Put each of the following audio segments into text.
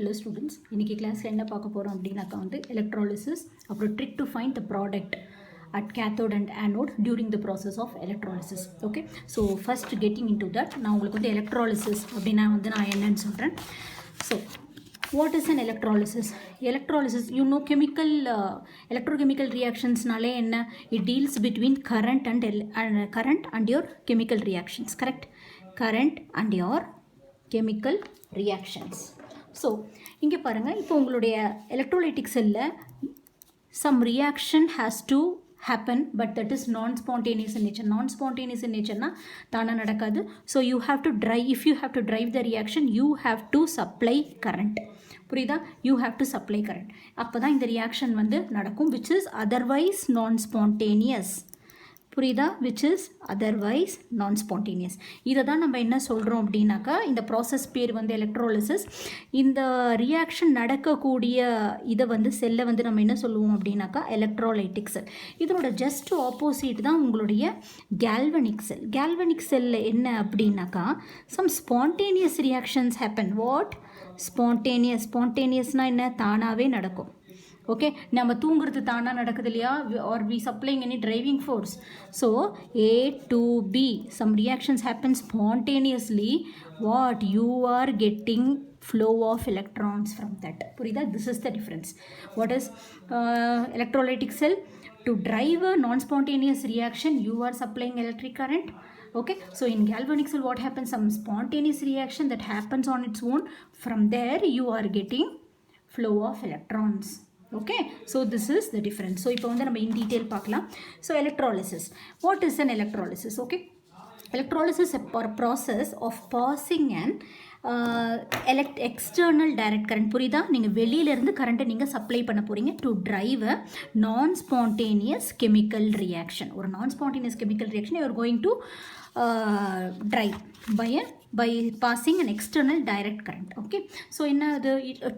hello students, இன்னைக்கு கிளாஸ்ல என்ன பார்க்க போறோம் அப்படினாக்கா வந்து electrolysis அப்புறம் trick to find the product at cathode and anode during the process of electrolysis. Okay, so first getting into that, நான் உங்களுக்கு வந்து electrolysis அப்படினா வந்து நான் என்னன்னு சொல்றேன். So what is an electrolysis? Electrolysis, you know, chemical electrochemical reactions nale enna, it deals between current and your chemical reactions, correct? Current and your chemical reactions. So இங்கே பாருங்க, இப்போ உங்களுடைய electrolytic cell some reaction has to happen, but that is non-spontaneous in nature. Non-spontaneous in nature na தானா நடக்காது. So you have to drive, if you have to drive the reaction, you have to supply current. புரியுதா? You have to supply current. அப்பதான் இந்த reaction வந்து நடக்கும், which is otherwise non-spontaneous. புரியுதா? which is otherwise non-spontaneous. இதை தான் நம்ம என்ன சொல்கிறோம் அப்படின்னாக்கா, இந்த ப்ராசஸ் பேர் வந்து எலக்ட்ரோலிசிஸ். இந்த ரியாக்ஷன் நடக்கக்கூடிய இதை வந்து செல்லை வந்து நம்ம என்ன சொல்லுவோம் அப்படின்னாக்கா எலக்ட்ரோலைட்டிக் செல். இதனோட ஜஸ்ட் ஆப்போசிட் தான் உங்களுடைய கேல்வனிக் செல். கேல்வனிக் செல்லில் என்ன அப்படின்னாக்கா some spontaneous reactions happen. What? ஸ்பான்டேனியஸ்னால் என்ன? தானாகவே நடக்கும். ஓகே, நம்ம தூங்குறது தானா நடக்குது இல்லையா? Are we supplying any driving force. So A to B some reactions happen spontaneously. What? You are getting flow of electrons from that. புரியுதா? This is the difference. What is electrolytic cell? To drive a non-spontaneous reaction, you are supplying electric current. Okay, so in galvanic cell what happens? Some spontaneous reaction that happens on its own. From there you are getting flow of electrons. Okay, so this is the difference. So இப்போ வந்து நம்ம in detail பார்க்கலாம். So electrolysis, what is an electrolysis? Okay, electrolysis is a process of passing an external direct current. புரியுதா? நீங்கள் வெளியிலேருந்து கரண்ட்டை நீங்கள் supply பண்ண போகிறீங்க to drive a non-spontaneous chemical reaction. ஒரு non-spontaneous chemical reaction you are going to drive by passing an external direct current. Okay, so in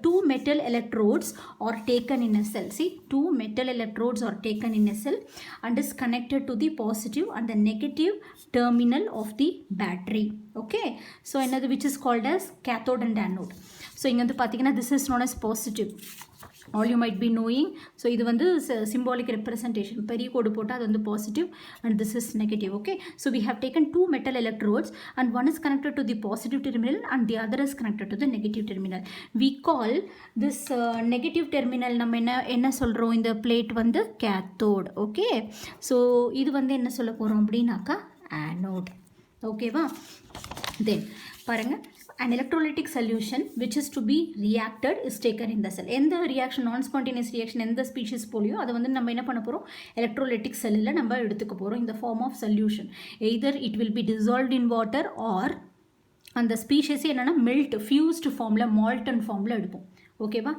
two metal electrodes are taken in a cell. See, two metal electrodes are taken in a cell and is connected to the positive and the negative terminal of the battery. Okay, so another which is called as cathode and anode. So inga வந்து பாத்தீங்கன்னா this is known as positive. All you might be knowing. So இது வந்து symbolic representation. பெரிய கோடு போட்டால் அது வந்து positive and this is negative. Okay, so we have taken two metal electrodes and one is connected to the positive terminal and the other is connected to the negative terminal. We call this negative terminal நம்ம என்ன சொல்கிறோம், இந்த plate வந்து cathode. Okay, so இது வந்து என்ன சொல்ல போகிறோம் அப்படின்னாக்கா anode. ஓகேவா? Then பாருங்க, an electrolytic solution which is to be reacted is taken in the cell. எந்த reaction, non-spontaneous reaction எந்த species போலியோ அதை வந்து நம்ம என்ன பண்ண போகிறோம், electrolytic cellல நம்ம எடுத்துக்க போகிறோம் in the form of solution. Either it will be dissolved in water or அந்த species என்னன்னா melt, fused formல, molten formல எடுப்போம். ஓகேவா?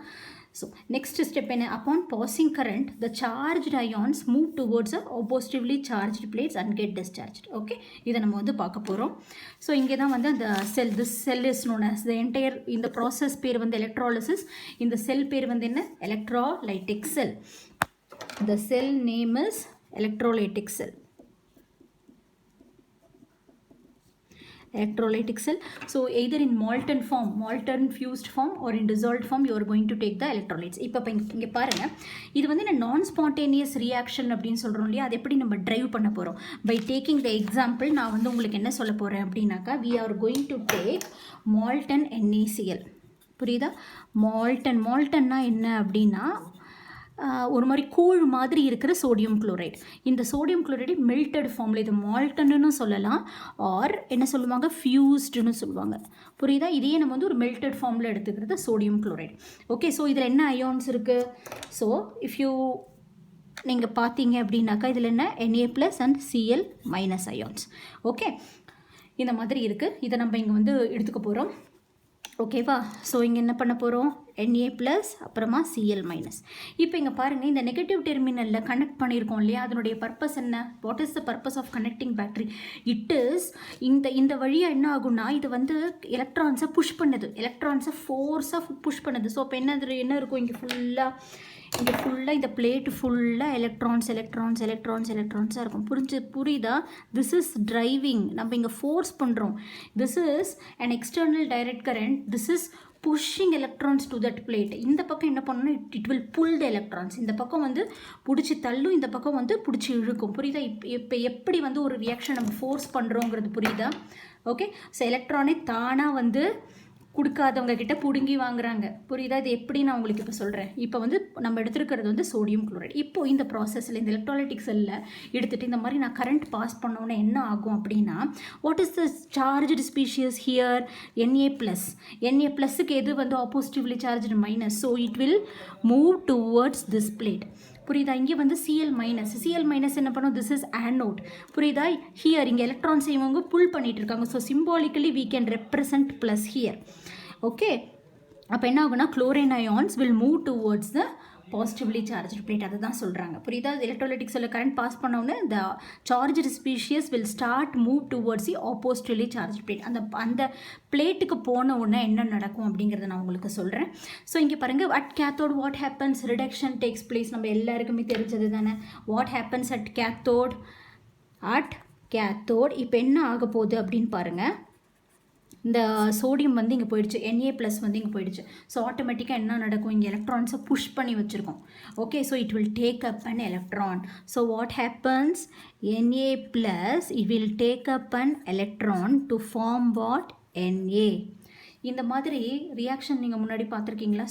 So next step என்ன, upon passing current the charged ions move towards a positively charged plates and get discharged. Okay, இதை நம்ம வந்து பார்க்க போகிறோம். ஸோ இங்கே தான் வந்து அந்த செல், this cell is known as the entire, இந்த ப்ராசஸ் பேர் வந்து electrolysis. இந்த செல் பேர் வந்து என்ன? electrolytic cell. The cell name is electrolytic cell. Electrolytic cell. So either in molten form, molten fused form or in dissolved form you are going to take the electrolytes. இப்போ இங்கே பாருங்க, இது வந்து நான் spontaneous reaction அப்படின்னு சொல்கிறோம் இல்லையா? அது எப்படி நம்ம டிரைவ் பண்ண போகிறோம்? By taking the example, நான் வந்து உங்களுக்கு என்ன சொல்ல போகிறேன் அப்படின்னாக்கா, we are going to take molten NaCl. புரியுதா? moltenனா என்ன அப்படின்னா ஒரு மாதிரி கூழ் மாதிரி இருக்கிற சோடியம் குளோரைடு. இந்த சோடியம் குளோரைடு மெல்டட் ஃபார்மில், இது மால்டன்னு சொல்லலாம் ஆர் என்ன சொல்லுவாங்க, ஃபியூஸ்டுன்னு சொல்லுவாங்க. புரியுதா? இதையே நம்ம வந்து ஒரு மெல்டட் ஃபார்மில் எடுத்துக்கிறது சோடியம் குளோரைடு. ஓகே, ஸோ இதில் என்ன அயான்ஸ் இருக்குது? ஸோ இஃப் யூ நீங்கள் பார்த்தீங்க அப்படின்னாக்கா இதில் என்ன Na+ and Cl- ions. Okay, இந்த மாதிரி இருக்குது. இதை நம்ம இங்கே வந்து எடுத்துக்க போகிறோம். ஓகேவா? ஸோ இங்கே என்ன பண்ண போகிறோம், Na+ அப்புறமா Cl-. இப்போ இங்கே பாருங்கள், இந்த நெகட்டிவ் டெர்மினலில் கனெக்ட் பண்ணியிருக்கோம் இல்லையா? அதனுடைய பர்பஸ் என்ன? What is the purpose of connecting battery? It is இந்த வழியாக என்ன ஆகும்னா, இது வந்து எலக்ட்ரான்ஸை புஷ் பண்ணுது, எலக்ட்ரான்ஸை ஃபோர்ஸாக புஷ் பண்ணுது. ஸோ இப்போ என்ன இருக்கும், இங்கே ஃபுல்லாக இந்த பிளேட் ஃபுல்லாக எலக்ட்ரான்ஸாக இருக்கும். புரியுதா? This is driving. நம்ம இங்கே ஃபோர்ஸ் பண்ணுறோம். This is an external direct current. This is pushing electrons to that plate. இந்த பக்கம் என்ன பண்ணணும், it will pull the electrons. இந்த பக்கம் வந்து பிடிச்சி தள்ளும், இந்த பக்கம் வந்து பிடிச்சி இழுக்கும். புரியுதா? இப்போ எப்படி வந்து ஒரு ரியாக்ஷன் நம்ம ஃபோர்ஸ் பண்ணுறோங்கிறது புரியுதா? ஓகே, ஸோ எலக்ட்ரானை தானாக வந்து கொடுக்காதவங்க கிட்ட பிடுங்கி வாங்குறாங்க. புரியுதா? இது எப்படி நான் உங்களுக்கு இப்போ சொல்கிறேன். இப்போ வந்து நம்ம எடுத்துருக்கிறது வந்து சோடியம் குளோரைடு. இப்போ இந்த ப்ராசஸில் இந்த எலக்ட்ராலிட்டிக் செல்லில் எடுத்துகிட்டு இந்த மாதிரி நான் கரண்ட் பாஸ் பண்ணோன்னே என்ன ஆகும் அப்படின்னா, what is the charged species here? Na ப்ளஸ்ஸுக்கு எது வந்து oppositely charged minus. So it will move towards this plate. புரியுதா? இங்கே வந்து Cl மைனஸ் என்ன பண்ணும்? This is anode. புரியுதா? ஹியர் இங்கே எலக்ட்ரான்ஸ் இவங்க புல் பண்ணிட்டு இருக்காங்க. So symbolically we can represent plus here. Okay, அப்போ என்ன ஆகுனா chlorine ions will move towards the positively charged plate. அதை தான் சொல்கிறாங்க. புரியுதா? எலக்ட்ரோலைட்டிக் செல்லில் கரண்ட் பாஸ் பண்ணோன்னே the charged species will start move towards the oppositely charged plate. அந்த பிளேட்டுக்கு போன உடனே என்ன நடக்கும் அப்படிங்கிறத நான் உங்களுக்கு சொல்கிறேன். ஸோ இங்கே பாருங்கள், at cathode what happens? Reduction takes place. நம்ம எல்லாருக்குமே தெரிஞ்சது தானே. What happens at cathode? இப்போ என்ன ஆக போகுது அப்படின்னு பாருங்கள். இந்த சோடியம் வந்து இங்கே போயிடுச்சு, Na+ வந்து இங்கே போயிடுச்சு. ஸோ ஆட்டோமேட்டிக்காக என்ன நடக்கும்? இங்கே எலக்ட்ரான்ஸை புஷ் பண்ணி வச்சுருக்கோம். Okay, so it will take up and electron. So what happens? Na+ it will take up an electron to form what? Na. இந்த மாதிரி ரியாக்ஷன் நீங்கள் முன்னாடி பார்த்துருக்கீங்களா?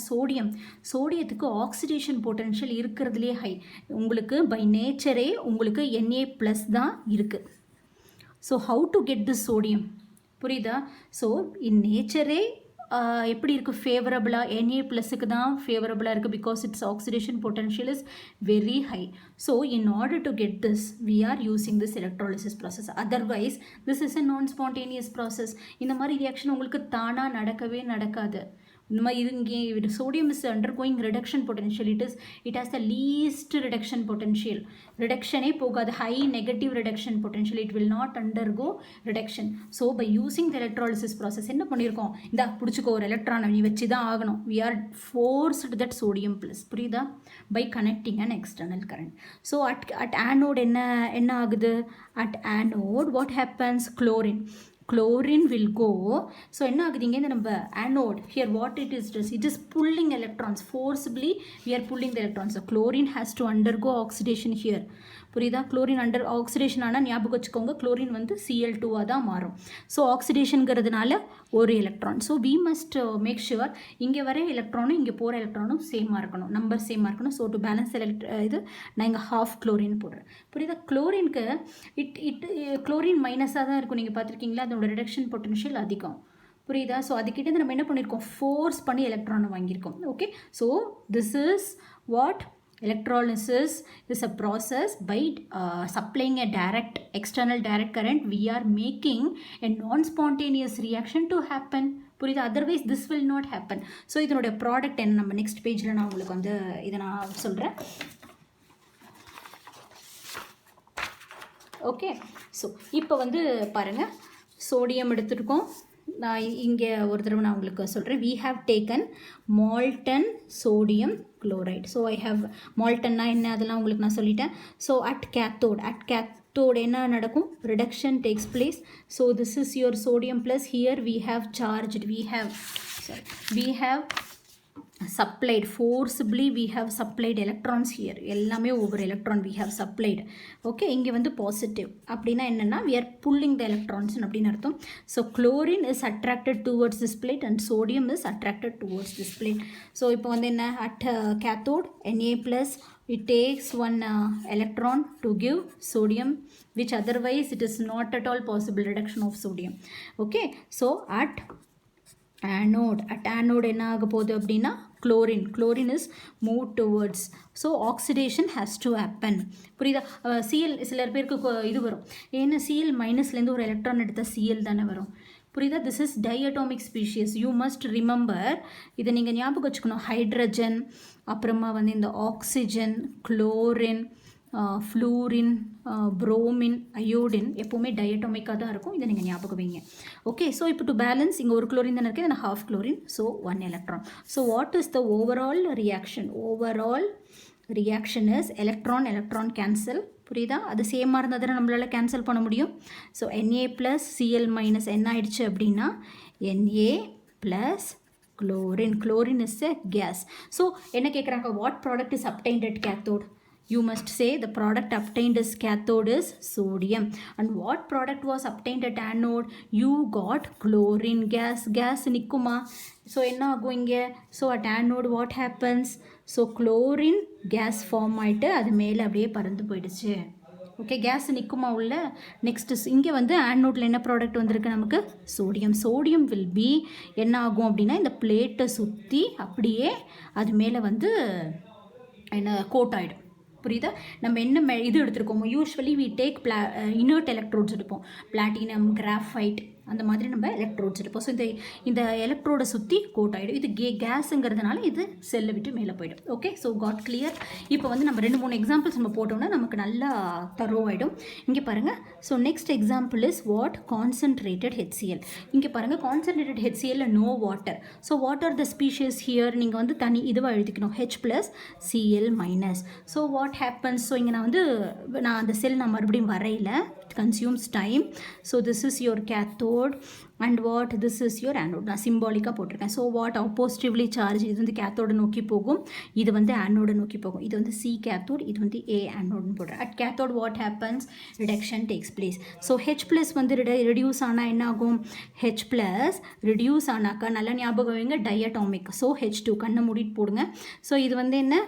சோடியத்துக்கு ஆக்சிடேஷன் பொட்டன்ஷியல் இருக்கிறதுலே ஹை. உங்களுக்கு பை நேச்சரே உங்களுக்கு Na+ தான் இருக்குது. So how to get this sodium? புரியுதா? ஸோ இன் நேச்சரே எப்படி இருக்குது? ஃபேவரபுளாக Na+க்கு தான் ஃபேவரபுளாக இருக்குது. Because its oxidation potential is very high. So in order to get this we are using this electrolysis process. Otherwise this is a non spontaneous process. இந்த மாதிரி ரியாக்ஷன் உங்களுக்கு தானாக நடக்கவே நடக்காது. இந்த மாதிரி இங்கே sodium is undergoing reduction potential. It has the least reduction potential. ரிடக்ஷனே போகாது. High negative reduction potential. It will not undergo reduction. So by using the electrolysis process என்ன பண்ணியிருக்கோம்? இந்த பிடிச்சிக்கோ ஒரு எலக்ட்ரானை நீ வச்சு தான் ஆகணும். We are forced that sodium plus. புரியுதா? By connecting and external current. So at anode என்ன ஆகுது? At anode what happens? chlorine will go. So என்ன ஆகுது? இங்கே நம்ம anode here what it is pulling electrons forcibly. We are pulling the electrons. So chlorine has to undergo oxidation here. புரியுதா? Chlorine under oxidation ஆனால் ஞாபகம் வச்சுக்கோங்க, chlorine வந்து Cl2 தான் மாறும். ஸோ ஆக்சிடேஷனுங்கிறதுனால ஒரு electron. So we must make sure இங்கே வர எலக்ட்ரானும் இங்கே போகிற எலக்ட்ரானும் சேமாக இருக்கணும், நம்பர் சேமாக இருக்கணும். ஸோ டு பேலன்ஸ் இது நான் இங்கே ½ குளோரின் போடுறேன். புரியுதா? குளோரினுக்கு குளோரின் மைனஸாக தான் இருக்கும். நீங்கள் பார்த்துருக்கீங்களா? அதோட ரிடக்ஷன் பொட்டன்ஷியல் அதிகம். புரியுதா? ஸோ அதுக்கிட்ட நம்ம என்ன பண்ணியிருக்கோம்? ஃபோர்ஸ் பண்ணி எலக்ட்ரானை வாங்கியிருக்கோம். Okay, so this is what electrolysis is a process. By supplying a external direct current, we are making a non-spontaneous reaction to happen. புரியுதா? otherwise this will not happen. So இதனுடைய product என்ன நம்ம next பேஜில் நான் உங்களுக்கு வந்து இதை நான் சொல்கிறேன். ஓகே, ஸோ இப்போ வந்து பாருங்கள், சோடியம் எடுத்துருக்கோம். நான் இங்கே ஒரு தடவை நான் உங்களுக்கு சொல்கிறேன். we have taken molten sodium chloride. so I have moltenனா என்ன அதெல்லாம் உங்களுக்கு நான் சொல்லிட்டேன். so at cathode என்ன நடக்கும்? reduction takes place. so this is your sodium plus here we have charged, we have supplied forcibly, we have supplied electrons here. எல்லாமே ஒவ்வொரு electron we have supplied. Okay, இங்கே வந்து பாசிட்டிவ் அப்படின்னா என்னென்னா we are pulling the electrons அப்படின்னு அர்த்தம். So chlorine is attracted towards this plate and sodium is attracted towards this plate. So இப்போ வந்து என்ன? at cathode Na+, it takes one electron to give sodium, which otherwise it is not at all possible reduction of sodium. Okay, so at anode என்ன ஆக போகுது அப்படின்னா chlorine is moved towards. so oxidation has to happen. புரியுதா? Cl சில பேருக்கு இது வரும், ஏன்னா Cl மைனஸ்லேருந்து ஒரு எலக்ட்ரான் எடுத்தால் Cl தானே வரும். புரியுதா? This is diatomic species. You must remember, இதை நீங்கள் ஞாபகம் வச்சுக்கணும். ஹைட்ரஜன், அப்புறமா வந்து இந்த oxygen, chlorine, fluorine, bromine, iodine எப்போவுமே டயட்டோமிக்காக தான் இருக்கும். இதை நீங்கள் ஞாபகம் வைங்க. ஓகே, ஸோ இப்போ டு பேலன்ஸ் இங்கே ஒரு குளோரின் தானே இருக்குது, இதை ½ chlorine, so 1 electron. So what is the overall reaction is electron cancel. புரியுதா? அது சேமாக இருந்தால் தானே நம்மளால் கேன்சல் பண்ண முடியும். ஸோ Na+, Cl- என்ன ஆயிடுச்சு அப்படின்னா Na+ chlorine. Chlorine is a gas. So என்ன கேட்குறாங்க, what product is obtained at cathode? You must say the product obtained as cathode is sodium. And what product was obtained at anode? You got chlorine gas. Gas நிக்குமா? So என்ன ஆகும் இங்கே? So at anode what happens? So chlorine gas form ஆயிட்டு அது மேலே அப்படியே பறந்து போயிடுச்சு. Okay, case நிற்குமா உள்ள. நெக்ஸ்ட் இங்கே வந்து ஆனோடில் என்ன ப்ராடக்ட் வந்திருக்கு நமக்கு? சோடியம். சோடியம் வில் பி என்ன ஆகும் அப்படின்னா இந்த பிளேட்டை சுற்றி அப்படியே அது மேலே வந்து என்ன கோட் ஆகிடும். புரியுதா? நம்ம என்ன இது எடுத்துருக்கோமோ, usually we take inert electrodes எடுப்போம், பிளாட்டினம், கிராஃபைட், அந்த மாதிரி நம்ம எலக்ட்ரோட்ஸ் எடுப்போம். ஸோ இந்த எலக்ட்ரோடை சுற்றி கோட் ஆகிடும். இது கேஸுங்கிறதுனால இது செல்லை விட்டு மேலே போயிடும். Okay, so got clear. இப்போ வந்து நம்ம 2-3 எக்ஸாம்பிள்ஸ் நம்ம போட்டோம்னா நமக்கு நல்லா தரோ ஆகிடும். இங்கே பாருங்கள். So next example is what? Concentrated HCl. இங்கே பாருங்கள், concentrated HCl no water. So what are the species here? நீங்கள் வந்து தனி இதுவாக எழுதிக்கணும், H+Cl-. So what happens? So இங்கே நான் அந்த செல் நான் மறுபடியும் வரையில, it consumes time. So this is your cathode and what? This is your anode. நான் சிம்பாலிக்காக போட்டிருக்கேன். So what? Positively charge. இது வந்து கேத்தோட நோக்கி போகும், இது வந்து ஆனோட நோக்கி போகும். இது வந்து C cathode, இது வந்து A anode போடுறேன். At cathode what happens? Reduction takes place. So H+ வந்து ரெடியூஸ் ஆனால் என்ன ஆகும்? H+ ரெடியூஸ் ஆனாக்கா நல்லா ஞாபகம் வைங்க, டைஅட்டாமிக். ஸோ H2 கண்ணை மூடிட்டு போடுங்க. ஸோ இது வந்து என்ன?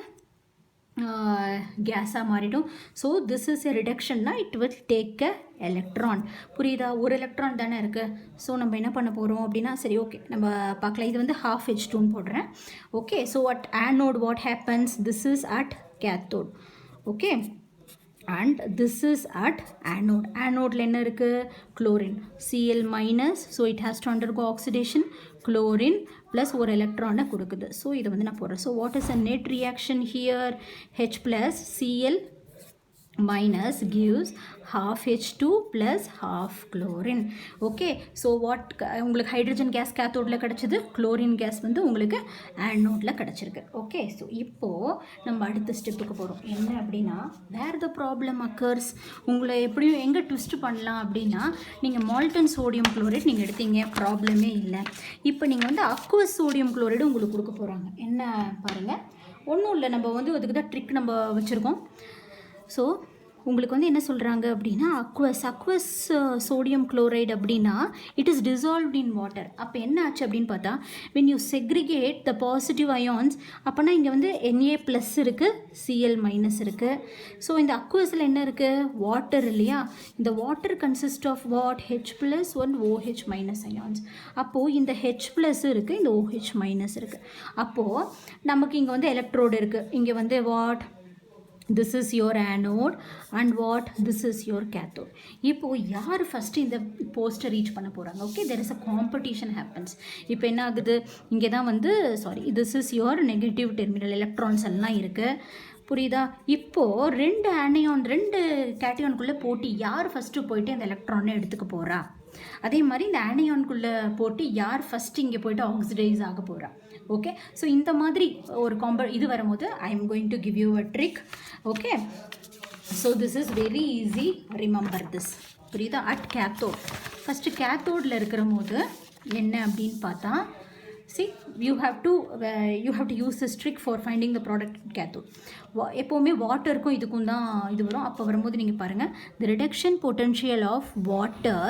கேஸாக மாறிடும். ஸோ திஸ் இஸ் எ ரிடக்ஷன்னா it will take a electron. புரியுதா? ஒரு எலக்ட்ரான் தானே இருக்குது. ஸோ நம்ம என்ன பண்ண போகிறோம் அப்படின்னா, சரி ஓகே நம்ம பார்க்கலாம். இது வந்து ½ போடுறேன். Okay, so at anode what happens? This is at cathode. Okay, and this is at anode. Anode என்ன இருக்குது? chlorine, Cl-. so it has to undergo oxidation, chlorine plus ஒரு எலக்ட்ரானை கொடுக்குது. ஸோ இதை வந்து நான் போடுறேன். So what is a net reaction here? H+Cl- gives ½ H2 plus ½ chlorine. Okay, so what? உங்களுக்கு ஹைட்ரஜன் கேஸ் கேத்தோடில் கிடச்சிது, குளோரின் கேஸ் வந்து உங்களுக்கு ஆனோடில் கிடச்சிருக்கு. ஓகே, ஸோ இப்போது நம்ம அடுத்த ஸ்டெப்புக்கு போகிறோம். என்ன அப்படின்னா, வேர் த ப்ராப்ளம் அக்கர்ஸ். உங்களை எப்படியும் எங்கே ட்விஸ்ட் பண்ணலாம் அப்படின்னா, நீங்கள் மால்டன் சோடியம் குளோரைட் நீங்கள் எடுத்தீங்க, ப்ராப்ளமே இல்லை. இப்போ நீங்கள் வந்து அக்வஸ் சோடியம் குளோரைடு உங்களுக்கு கொடுக்க போகிறாங்க. என்ன பாருங்கள், ஒன்றும் இல்லை, நம்ம வந்து அதுக்கு தான் ட்ரிக் நம்ம வச்சுருக்கோம். ஸோ உங்களுக்கு வந்து என்ன சொல்கிறாங்க அப்படின்னா, அக்வஸ் சோடியம் குளோரைடு அப்படின்னா it is dissolved in water. அப்போ என்ன ஆச்சு அப்படின்னு பார்த்தா, when you segregate the positive ions, அப்போனா இங்கே வந்து Na+ இருக்குது, Cl- இருக்குது. ஸோ இந்த அக்வஸில் என்ன இருக்குது? வாட்டர் இல்லையா? இந்த water consist of what? H+ and OH- ions. அப்போது இந்த H+ இருக்குது, இந்த OH- இருக்குது. அப்போது நமக்கு இங்கே வந்து எலக்ட்ரோடு இருக்குது. இங்கே வந்து what? This is your anode and what? This is your cathode. இப்போ யார் ஃபஸ்ட்டு இந்த போஸ்ட்டை ரீச் பண்ண போகிறாங்க? Okay, there is a competition happens. இப்போ என்ன ஆகுது? இங்கே தான் வந்து this is your negative terminal, electrons எல்லாம் இருக்குது. புரியுதா? இப்போது 2 ஆனியான் 2 கேட்டியானுக்குள்ளே போட்டி, யார் ஃபஸ்ட்டு போயிட்டு அந்த எலக்ட்ரானை எடுத்துக்க போகிறா? அதே மாதிரி இந்த ஆனியானுக்குள்ளே போட்டு யார் ஃபஸ்ட்டு இங்கே போய்ட்டு ஆக்சிடைஸ் ஆக போகிறா? ஓகே, ஸோ இந்த மாதிரி ஒரு இது வரும்போது ஐ am going to give you a trick. Okay, so this is very easy, remember this. புரியுதா? அட் கேத்தோட், ஃபஸ்ட்டு கேத்தோடில் இருக்கிற போது என்ன அப்படின்னு பார்த்தா, see you have to use this trick for finding the product cathode. எப்போவுமே வாட்டருக்கும் இதுக்கும் தான் இது வரும். அப்போ வரும்போது நீங்கள் பாருங்கள், the reduction potential of water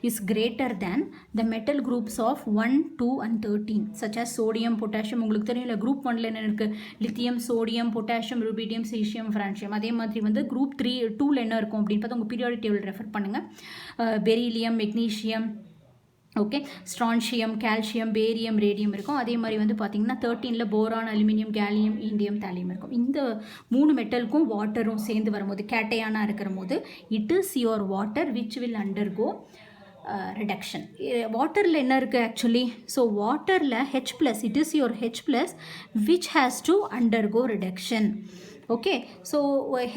is greater than the metal groups of 1, 2 and 13 such as sodium, potassium. உங்களுக்கு தெரியும் இல்லை, குரூப் 1ல என்ன இருக்குது? Lithium, sodium, potassium, rubidium, caesium, francium. அதே மாதிரி வந்து குரூப் 2ல என்ன இருக்கும் அப்படின்னு பார்த்தா, உங்கள் பீரியாடிக் டேபிள் ரெஃபர் பண்ணுங்கள். Beryllium, magnesium, okay, strontium, calcium, barium, radium இருக்கும். அதே மாதிரி வந்து பார்த்திங்கன்னா 13ல் boron, aluminium, gallium, indium, thallium இருக்கும். இந்த 3 மெட்டலுக்கும் வாட்டரும் சேர்ந்து வரும்போது, கேட்டையானாக இருக்கிற போது, it is your water which will undergo reduction. வாட்டரில் என்ன இருக்குது ஆக்சுவலி? ஸோ வாட்டரில் H+, it is your H+, which has to undergo reduction. Okay, so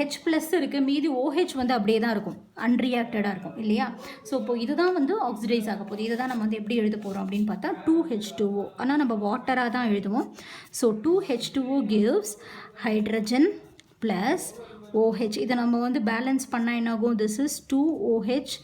H+ இருக்குது, மீதி OH வந்து அப்படியே தான் இருக்கும், அன்ரியாக்டடாக இருக்கும் இல்லையா? ஸோ இப்போ இதுதான் வந்து ஆக்சிடைஸ் ஆக போகுது. இதை தான் நம்ம வந்து எப்படி எழுத போகிறோம் அப்படின்னு பார்த்தா 2H2O. ஆனால் நம்ம வாட்டராக தான் எழுதுவோம். So 2H2O gives hydrogen plus OH. இதை நம்ம வந்து பேலன்ஸ் பண்ணால் என்ன ஆகும்? This is 2OH-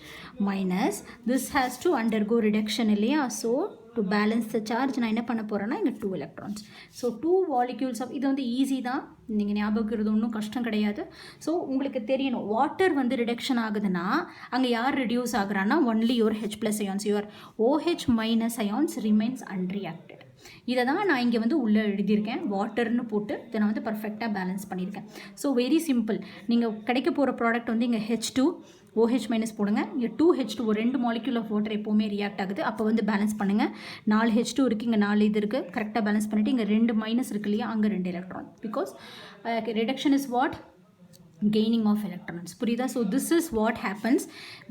this has to undergo reduction இல்லையா? So to balance the charge நான் என்ன பண்ண போகிறேன்னா இங்கே 2 electrons. ஸோ 2 molecules ஆஃப் இது வந்து ஈஸி தான், நீங்கள் ஞாபகம் ஒன்றும் கஷ்டம் கிடையாது. ஸோ உங்களுக்கு தெரியணும் வாட்டர் வந்து ரிடக்ஷன் ஆகுதுன்னா அங்கே யார் ரெடியூஸ் ஆகுறான்னா only your H plus ions, your OH minus ions remains unreacted. இதை தான் நான் இங்கே வந்து உள்ளே எழுதியிருக்கேன், வாட்டர்னு போட்டு இதை நான் வந்து பர்ஃபெக்டாக பேலன்ஸ் பண்ணியிருக்கேன். So very simple. நீங்கள் கிடைக்க போகிற ப்ராடக்ட் வந்து இங்கே H2 OH மைனஸ் போடுங்க, இங்கே 2H2 ஒரு 2 மாலிக்யூல் ஆஃப் வாட்டர் எப்போவுமே ரியாக்ட் ஆகுது. அப்போ வந்து பேலன்ஸ் பண்ணுங்கள். 4 H2 இருக்குது, இங்கே 4 இது இருக்குது, கரெக்டாக பேலன்ஸ் பண்ணிவிட்டு இங்கே 2 மைனஸ் இருக்கு இல்லையா, அங்கே 2 electron. Because reduction is what, gaining of electrons. புரியுதா? So this is what happens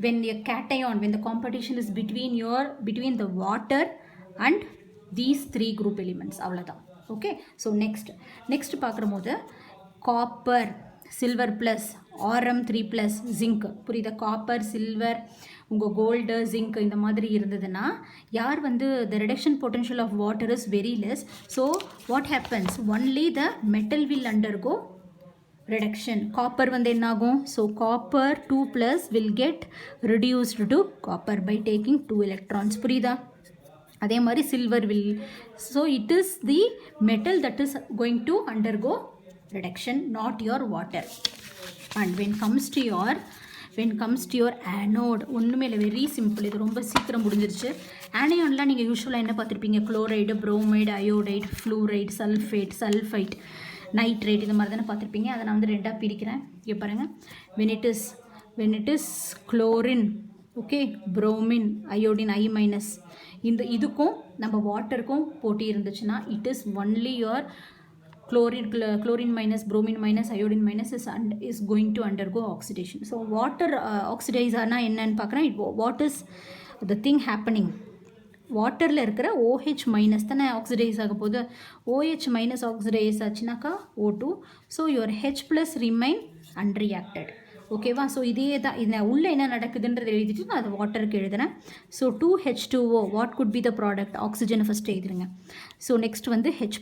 when a cation, when the competition is between the water and these 3 group elements. அவ்வளோதான். ஓகே. ஸோ நெக்ஸ்ட் பார்க்குற போது copper silver plus RM3 plus zinc. புரியுதா? Copper silver உங்கள் gold zinc இந்த மாதிரி இருந்ததுன்னா யார் வந்து the reduction potential of water is very less. So what happens, only the metal will undergo reduction. Copper வந்து என்ன ஆகும்? So copper 2 plus will get reduced to copper by taking 2 electrons. புரியுதா? அதே மாதிரி silver will. So it is the metal that is going to undergo reduction, not your water. And when comes to your anode, ஒன்றுமே இல்லை, very simple. இது ரொம்ப சீக்கிரம் முடிஞ்சிருச்சு. ஆனியான்லாம் நீங்கள் யூஸ்வலாக என்ன பார்த்துருப்பீங்க, chloride, bromide, iodide, fluoride, sulphide, nitrate, இந்த மாதிரி தானே பார்த்துருப்பீங்க. அதை நான் வந்து 2ஆக பிரிக்கிறேன். இங்கே பாருங்கள், when it is chlorine, okay, bromine, iodine I minus, இதுக்கும் நம்ம வாட்டருக்கும் போட்டி இருந்துச்சுன்னா it is only your chlorine minus, bromine minus, iodine minus is going to undergo oxidation. So water oxidize ஆனா என்னன்னு பார்க்குறேன். what is the thing happening, வாட்டரில் இருக்கிற OH minus தானே ஆக்சிடைஸ் ஆக போகுது. OH மைனஸ் ஆக்சிடைஸ் ஆச்சுனாக்கா O2. So your H plus remain unreacted. ஓகேவா? ஸோ இதே தான், இது உள்ளே என்ன நடக்குதுன்றது எழுதிட்டு நான் அதை வாட்டருக்கு எழுதுறேன். So 2H2O what could be the product, ஆக்சிஜனை ஃபஸ்ட்டு எழுதுருங்க. ஸோ நெக்ஸ்ட் வந்து H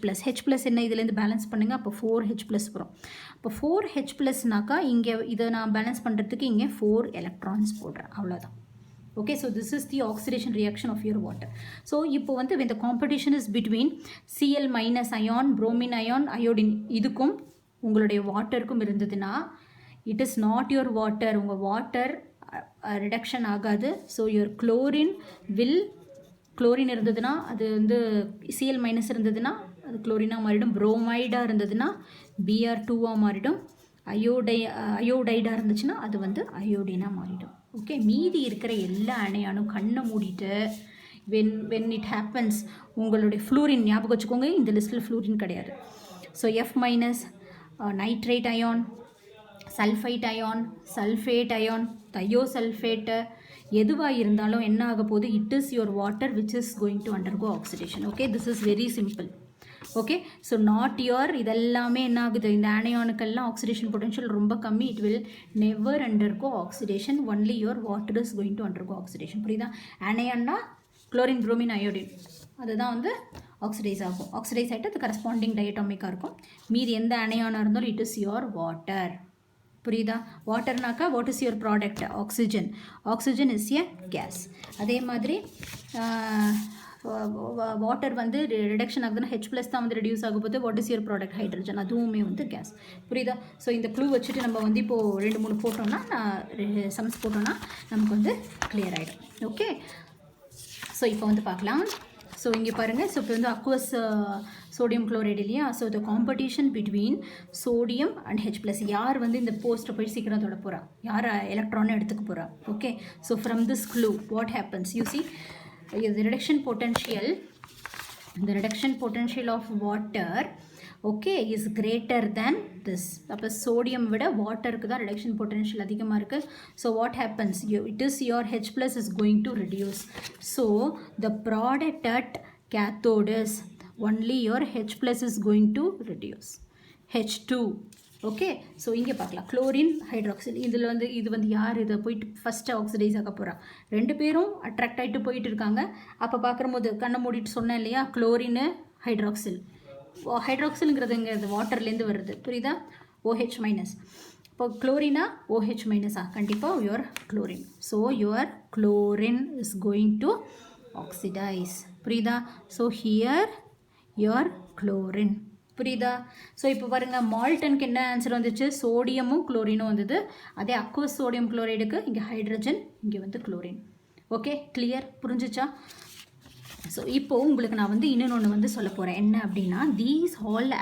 ப்ளஸ் என்ன, இதுலேருந்து பேலன்ஸ் பண்ணுங்கள். அப்போ 4H ப்ளஸ் வரும். இப்போ 4H ப்ளஸ்னாக்கா இங்கே இதை நான் பேலன்ஸ் பண்ணுறதுக்கு இங்கே 4 எலக்ட்ரான்ஸ் போடுறேன், அவ்வளோதான். Okay. So this is the oxidation reaction of your water. ஸோ இப்போ வந்து when the competition is between Cl minus ion, bromine ion, iodine, இதுக்கும் உங்களுடைய வாட்டருக்கும் இருந்ததுன்னா it is not your water, உங்கள் வாட்டர் ரிடக்ஷன் ஆகாது. ஸோ யுவர் குளோரின் இருந்ததுன்னா அது வந்து Cl மைனஸ் இருந்ததுன்னா அது குளோரினாக மாறிடும். புரோமைடாக இருந்ததுன்னா Br2ஆக மாறிடும். அயோடைடாக இருந்துச்சுன்னா அது வந்து அயோடினாக மாறிடும். ஓகே. மீதி இருக்கிற எல்லா அணையானும் கண்ணை மூடிட்டு when it happens, உங்களுடைய ஃப்ளூரின் ஞாபகம் வச்சுக்கோங்க, இந்த லிஸ்ட்டில் ஃப்ளூரின் கிடையாது. So F minus, nitrate ion, sulphite ion, sulphate ion, thiosulphate, எதுவாக இருந்தாலும் என்ன ஆக போகுது, it is your water which is going to undergo oxidation. Okay. This is very simple. Okay. So not your, இதெல்லாமே என்ன ஆகுது, இந்த ஆனையானுக்கெல்லாம் ஆக்சிடேஷன் பொட்டன்ஷியல் ரொம்ப கம்மி. It will never undergo oxidation, only your water is going to undergo oxidation. புரியுதா? ஆனையான்னா chlorine, bromine, iodine, அதுதான் வந்து ஆக்சிடைஸ் ஆகும். ஆக்சிடைஸ் ஆகிட்டு அது கரஸ்பாண்டிங் டயட்டாமிக்காக இருக்கும். மீதி எந்த அணையானாக இருந்தாலும் இட் இஸ் யுவர் வாட்டர். புரியுதா? வாட்டர்னாக்கா what is your product, oxygen is a gas. அதே மாதிரி வாட்டர் வந்து ரிடக்ஷன் ஆகுதுன்னா H ப்ளஸ் தான் வந்து ரெடியூஸ் ஆக போது. What is your product, hydrogen, அதுவுமே வந்து கேஸ். புரியுதா? ஸோ இந்த க்ளூ வச்சுட்டு நம்ம வந்து இப்போது 2-3 போட்டோம்னா, சம்ஸ் போட்டோம்னா நமக்கு வந்து கிளியர் ஆகிடும். ஓகே. ஸோ இப்போ வந்து பார்க்கலாம். ஸோ இங்கே பாருங்கள். ஸோ இப்போ வந்து அக்வஸ் சோடியம் குளோரைடு இல்லையா. So the competition between sodium and H plus, யார் வந்து இந்த போஸ்ட்டை போய் சீக்கிரம் தொட போகிறா, யார் எலக்ட்ரானை எடுத்துக்க போகிறா. Okay. So from this clue what happens, you see the reduction potential of water, okay, is greater than this. அப்போ சோடியம் விட வாட்டருக்கு தான் ரிடக்ஷன் பொட்டன்ஷியல் அதிகமாக இருக்குது. So what happens, it is your H plus is going to reduce. So the product at cathode is only your H plus is going to reduce, H2. Okay. So இங்கே பார்க்கலாம், chlorine, hydroxyl, இதில் வந்து இது வந்து யார் இதை போயிட்டு first oxidise ஆக போகிறா. 2 பேரும் அட்ராக்ட் ஆகிட்டு போயிட்டு இருக்காங்க. அப்போ பார்க்கும்போது கண்ணை மூடிட்டு சொன்னேன் இல்லையா, குளோரின், ஹைட்ராக்சில்ங்கிறது இங்கே வாட்டர்லேருந்து வருது. புரியுதா? OH minus. இப்போ குளோரினா OH மைனஸா, கண்டிப்பாக your chlorine. So your chlorine is going to oxidise. புரியுதா? So here your chlorine. புரியுதா? ஸோ இப்போ பாருங்கள், மால்டனுக்கு என்ன ஆன்சர் வந்துச்சு? சோடியமும் குளோரினும் வந்தது. அதே அக்வஸ் சோடியம் குளோரைடுக்கு இங்கே ஹைட்ரஜன், இங்கே வந்து குளோரின். Okay, clear? புரிஞ்சிச்சா? ஸோ இப்போது உங்களுக்கு நான் வந்து இன்னொன்று வந்து சொல்ல போகிறேன். என்ன அப்படின்னா, these all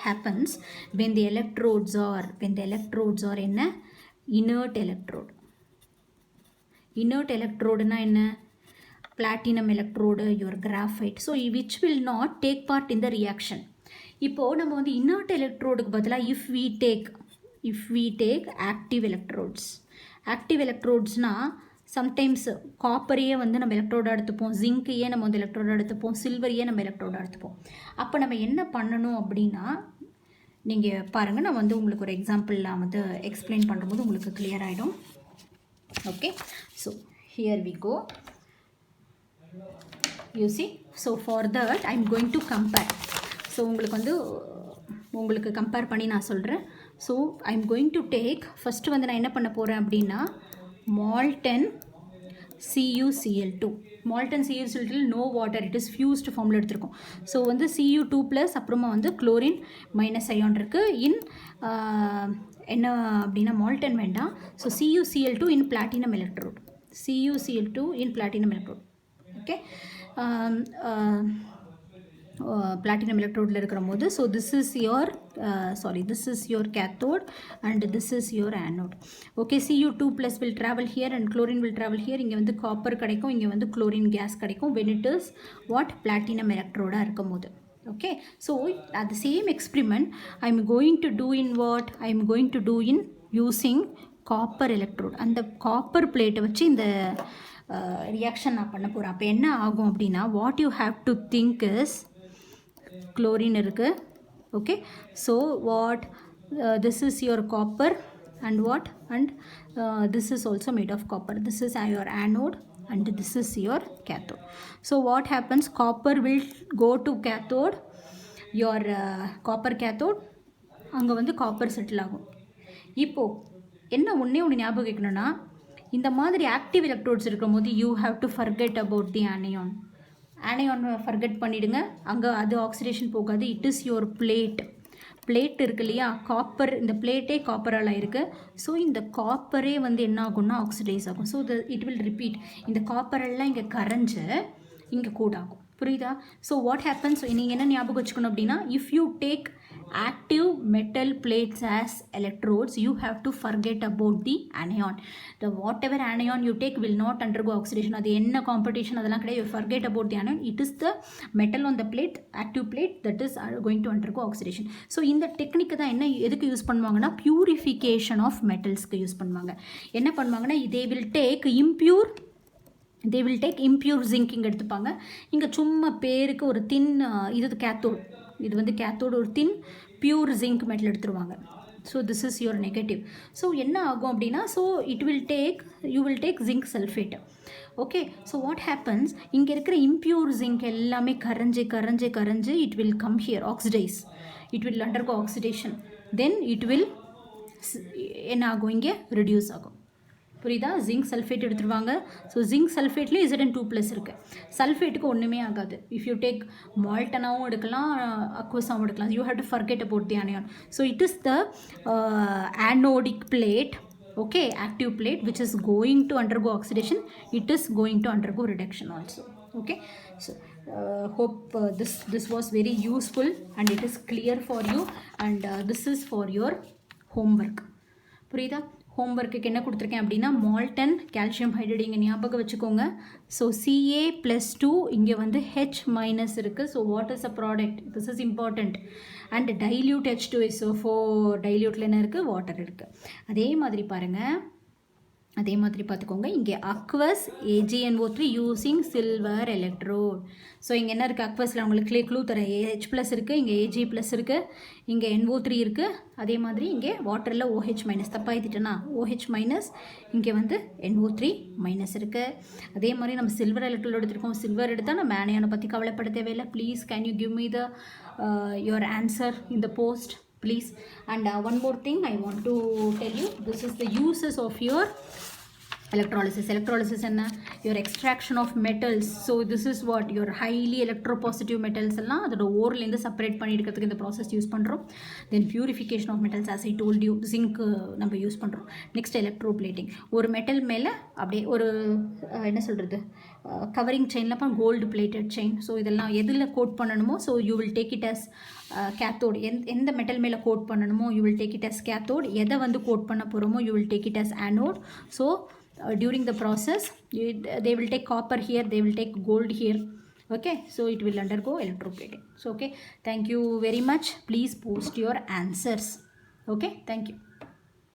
happens when the electrodes are என்ன? inert electrode. inert electrodeனா என்ன? platinum electrode, your graphite. So which will not take part in the reaction. இப்போது நம்ம வந்து inert electrodeக்கு பதிலாக if we take active electrodes sometimes காப்பரையே வந்து நம்ம எலக்ட்ரோடாக எடுத்துப்போம், ஜிங்கையே நம்ம வந்து எலக்ட்ரோடாக எடுத்துப்போம், சில்வரையே நம்ம எலக்ட்ரோடாக எடுத்துப்போம். அப்போ நம்ம என்ன பண்ணணும் அப்படின்னா, நீங்கள் பாருங்கள், நான் வந்து உங்களுக்கு ஒரு எக்ஸாம்பிள் நான் வந்து எக்ஸ்பிளைன் பண்ணும்போது உங்களுக்கு கிளியர் ஆகிடும். Okay, so here we go. You see, so for that I am going to compare. So உங்களுக்கு கம்பேர் பண்ணி நான் சொல்கிறேன். So I am going to take, first வந்து நான் என்ன பண்ண போகிறேன் அப்படின்னா, molten CuCl2. molten CuCl2 no water, it is fused formula எடுத்திருக்கோம். ஸோ வந்து Cu2 ப்ளஸ் அப்புறமா வந்து குளோரின் மைனஸ் அயான் இருக்குது. இன் என்ன அப்படின்னா molten வேண்டாம். So CuCl2 in platinum electrode. CuCl2 in platinum electrode. Okay, platinum electrode இருக்கிற போது, so this is your cathode and this is your anode. okay, Cu2 plus will travel here and chlorine will travel here. இங்கே வந்து copper கிடைக்கும், இங்கே வந்து chlorine gas கிடைக்கும் when it is what? platinum electrode இருக்கும் போது. okay, so at the same experiment I am going to do in what? I am going to do in using copper electrode. அந்த copper plate வச்சு இந்த reaction நான் பண்ண போகிறேன். அப்போ என்ன ஆகும் அப்படின்னா, what you have to think is chlorine இருக்கு. okay, so what? This is your copper and what? And this is also made of copper. This is your anode and this is your cathode. So what happens? Copper will go to cathode, your copper cathode, அங்கே வந்து copper settle ஆகும். இப்போது என்ன ஒன்று ஞாபகம் வைக்கணும்னா, இந்த மாதிரி ஆக்டிவ் எலக்ட்ரோட்ஸ் இருக்கும் போது you have to forget about the anion. Anion forget பண்ணிவிடுங்க, அங்கே அது ஆக்சிடேஷன் போகாது. இட் இஸ் யுவர் பிளேட் இருக்கு இல்லையா, காப்பர், இந்த பிளேட்டே காப்பரால் இருக்குது. ஸோ இந்த காப்பரே வந்து என்ன ஆகும்னா ஆக்சிடைஸ் ஆகும். So it will repeat. இந்த காப்பரெல்லாம் இங்கே கரைஞ்சு இங்கே கூடாகும். புரியுதா? ஸோ வாட் ஹேப்பன்ஸ், நீங்கள் என்ன ஞாபகம் வச்சுக்கணும் அப்படின்னா, if you take active metal plates as electrodes, you have to forget about the anion. The whatever anion you take will not undergo oxidation. அது என்ன competition அதெல்லாம் கிடையாது. You forget about the anion. It is the metal on the plate, active plate, that is going to undergo oxidation. So இந்த technique தான் என்ன எதுக்கு use பண்ணுவாங்கன்னா, purification of மெட்டல்ஸ்க்கு use பண்ணுவாங்க. என்ன பண்ணுவாங்கன்னா, they will take impure zinc இங்கே எடுத்துப்பாங்க. இங்கே சும்மா பேருக்கு ஒரு தின், இது கேத்தோட், இது வந்து கேத்தோடு, ஒரு தின் பியூர் ஜிங்க் மெட்டல் எடுத்துருவாங்க. So this is your negative. So என்ன ஆகும் அப்படின்னா, so you will take zinc sulphate. Okay, so what happens, இங்கே இருக்கிற இம்பியூர் ஜிங்க் எல்லாமே கரைஞ்சு it will come here, oxidise, it will undergo oxidation, then it will என்ன ஆகும், இங்கே ரெடியூஸ் ஆகும். புரியுதா? ஜிங்க் சல்ஃபேட் எடுத்துருவாங்க. ஸோ ஜிங்க் சல்ஃபேட்லேயே Zn2+ இருக்குது. சல்ஃபேட்டுக்கு ஒன்றுமே ஆகாது. இஃப் யூ டேக் மால்டனாகவும் எடுக்கலாம், அக்வஸாகவும் எடுக்கலாம். You have to forget about the anion. So it is the anodic plate, okay, active plate, which is going to undergo oxidation. It is going to undergo reduction also. okay, so hope this was very useful and it is clear for you, and this is for your homework. புரியுதா? ஹோம்ஒர்க்குக்கு என்ன கொடுத்துருக்கேன் அப்படின்னா, Malton calcium hydride இங்கே ஞாபகம் வச்சுக்கோங்க. So Ca+2 இங்கே வந்து H- இருக்குது. So what is a product, this is important. And dilute H2SO4, டைல்யூட்டில் என்ன இருக்குது, வாட்டர் இருக்குது. அதே மாதிரி பாருங்கள், அதே மாதிரி பார்த்துக்கோங்க, இங்கே aqueous AgNO3 using silver electrode. So இங்கே என்ன இருக்குது, அக்வஸில் உங்களுக்கு க்ளூ தரேன், H+ இருக்குது, இங்கே Ag+ இருக்குது, இங்கே NO3 இருக்குது. அதே மாதிரி இங்கே வாட்டரில் OH-, தப்பாக எழுதிட்டேன்னா OH-, இங்கே வந்து NO3- இருக்குது. அதே மாதிரி நம்ம சில்வர் எலக்ட்ரோட் எடுத்துருக்கோம். சில்வர் எடுத்தால் நம்ம ஆனியானை பற்றி கவலைப்பட தேவையில்லை. Please can you give me the your answer in the post please. And one more thing I want to tell you, this is the uses of your electrolysis என்ன your extraction of metals. So this is what your highly electropositive metals எல்லாம் அதோட ஓர்லேருந்து separate பண்ணி எடுக்கிறதுக்கு இந்த process use பண்ணுறோம். Then purification of metals as I told you, zinc நம்ம use பண்ணுறோம். Next electroplating, ஒரு மெட்டல் மேலே அப்படியே ஒரு என்ன சொல்கிறது கவரிங் செயினில் அப்போ கோல்டு பிளேட்டட் செயின். ஸோ இதெல்லாம் எதில் கோட் பண்ணணுமோ so you will take it as cathode. எந்த மெட்டல் மேலே கோட் பண்ணணுமோ you will take it as cathode. எதை வந்து கோட் பண்ண போகிறோமோ you will take it as anode. So during the process they will take copper here, they will take gold here. Okay, so it will undergo electroplating. So okay, thank you very much. Please post your answers. Okay, thank you.